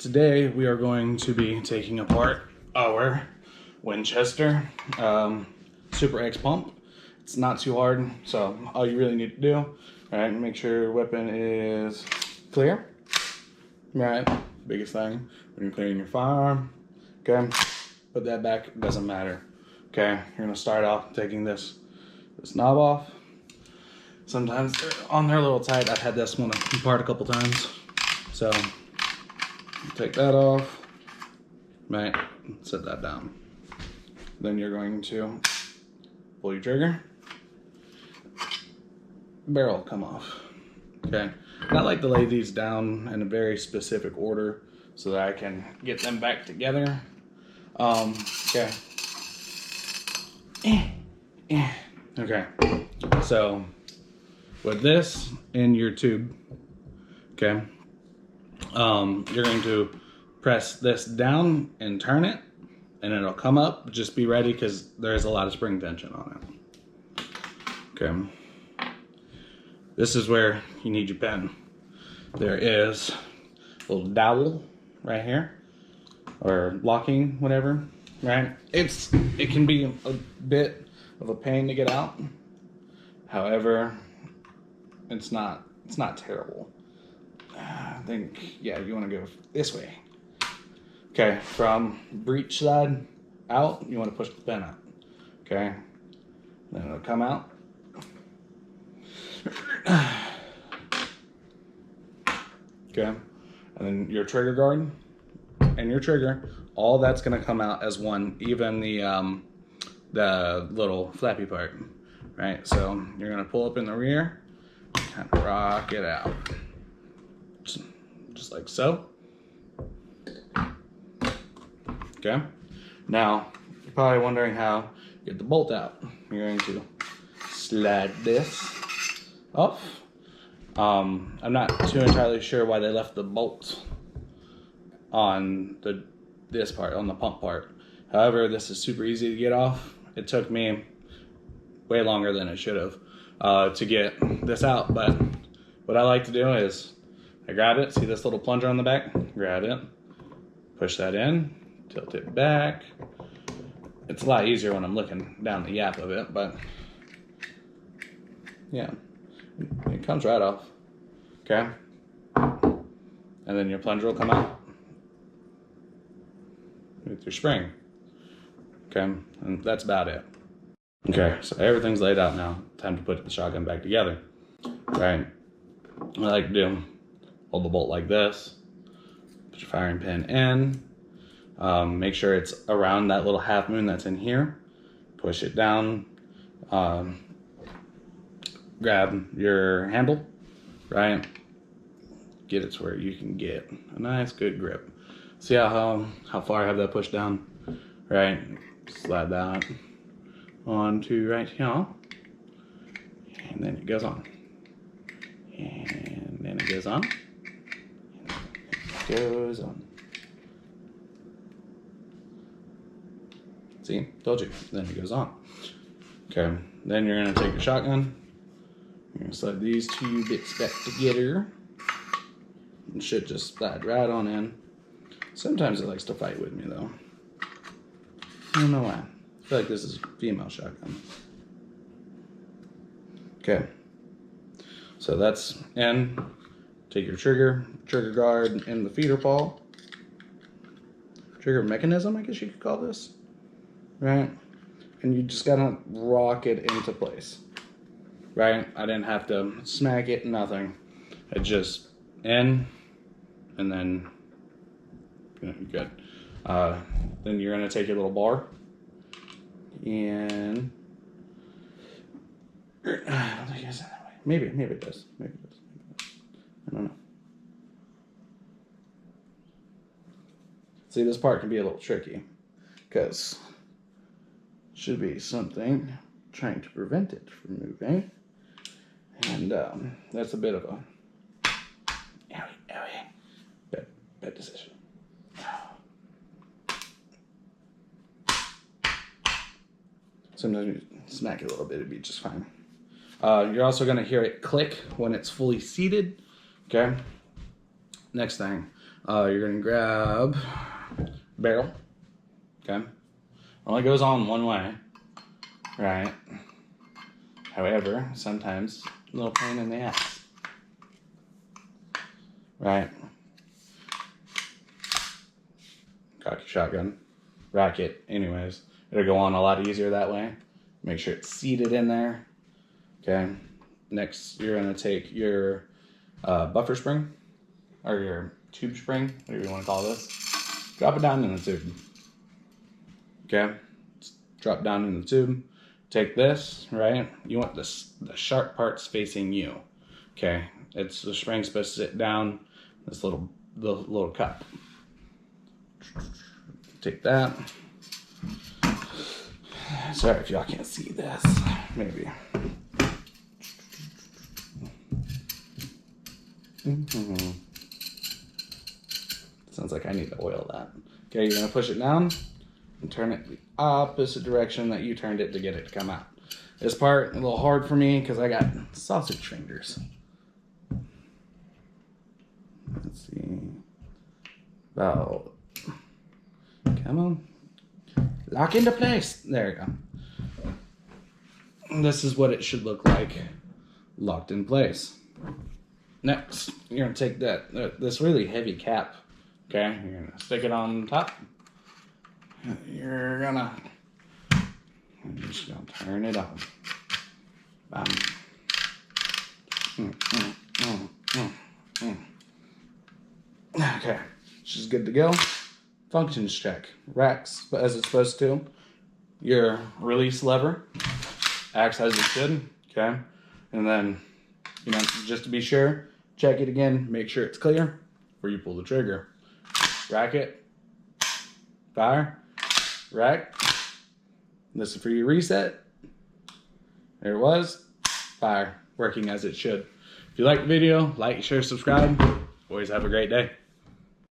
Today we are going to be taking apart our Winchester Super X pump. It's not too hard, so all you really need to do, right, make sure your weapon is clear, right, biggest thing, when you're clearing your firearm, okay, put that back, it doesn't matter, okay, you're gonna start off taking this knob off. Sometimes they're on there a little tight. I've had this one apart a couple times, so take that off, right, set that down. Then you're going to pull your trigger, barrel will come off, okay. And I like to lay these down in a very specific order so that I can get them back together. Okay. Okay, so with this in your tube, okay, you're going to press this down and turn it, and it'll come up. Just be ready because there's a lot of spring tension on it. Okay, this is where you need your pen. There is a little dowel right here, or locking, whatever, right? It can be a bit of a pain to get out. However, it's not terrible. I think, yeah, you want to go this way. Okay, from breech side out, you want to push the pen out. Okay, then it'll come out. Okay, and then your trigger guard and your trigger, all that's gonna come out as one, even the little flappy part, right? So you're gonna pull up in the rear, kind of rock it out, just like so. Okay, now you're probably wondering how you get the bolt out. You're going to slide this off. I'm not too entirely sure why they left the bolt on this part, on the pump part. However, this is super easy to get off. It took me way longer than it should have to get this out, but what I like to do is I grab it, see this little plunger on the back, grab it, push that in, tilt it back. It's a lot easier when I'm looking down the yap of it, but yeah, it comes right off, okay? And then your plunger will come out with your spring, okay? And that's about it. Okay, so everything's laid out now. Time to put the shotgun back together, right? What I like to do, hold the bolt like this, put your firing pin in, make sure it's around that little half moon that's in here, push it down, grab your handle, right? Get it to where you can get a nice good grip. See how far I have that pushed down, right? Slide that onto right here, and then it goes on, and then it goes on, and it goes on. See, told you. Then it goes on. Okay, then you're gonna take your shotgun. You're gonna slide these two bits back together. It should just slide right on in. Sometimes it likes to fight with me though. I don't know why. I feel like this is a female shotgun. Okay, so that's in. Take your trigger guard, and the feeder ball. Trigger mechanism, I guess you could call this. Right? And you just gotta rock it into place. Right? I didn't have to smack it, nothing. It just in, and then you're good. Then you're gonna take your little bar, and I don't think it's that way. Maybe it does. Maybe it does. I don't know. See, this part can be a little tricky because should be something trying to prevent it from moving, and that's a bit of a bad decision. Sometimes you smack it a little bit, it'd be just fine. You're also going to hear it click when it's fully seated. Okay. Next thing, You're gonna grab barrel. Okay. Only goes on one way, right? However, sometimes a little pain in the ass, right? Cock your shotgun, rack it. Anyways, it'll go on a lot easier that way. Make sure it's seated in there. Okay. Next, you're gonna take your buffer spring or your tube spring, whatever you want to call this. Drop it down in the tube. Okay. Drop down in the tube. Take this, right? You want the sharp parts facing you. Okay. It's the spring's supposed to sit down this little cup. Take that. Sorry if y'all can't see this. Maybe. Sounds like I need to oil that. Okay, you're gonna push it down and turn it the opposite direction that you turned it to get it to come out. This part a little hard for me because I got sausage fingers. Let's see. About, come on. Lock into place. There you go. This is what it should look like locked in place. Next, you're gonna take this really heavy cap, okay? You're gonna stick it on top. You're just gonna turn it on. Bam. Okay, she's good to go. Functions check. Racks as it's supposed to. Your release lever acts as it should, okay? And then, you know, just to be sure, check it again, make sure it's clear before you pull the trigger. Rack it, fire, rack. This is for your reset. There it was, fire, working as it should. If you like the video, like, share, subscribe. Always have a great day.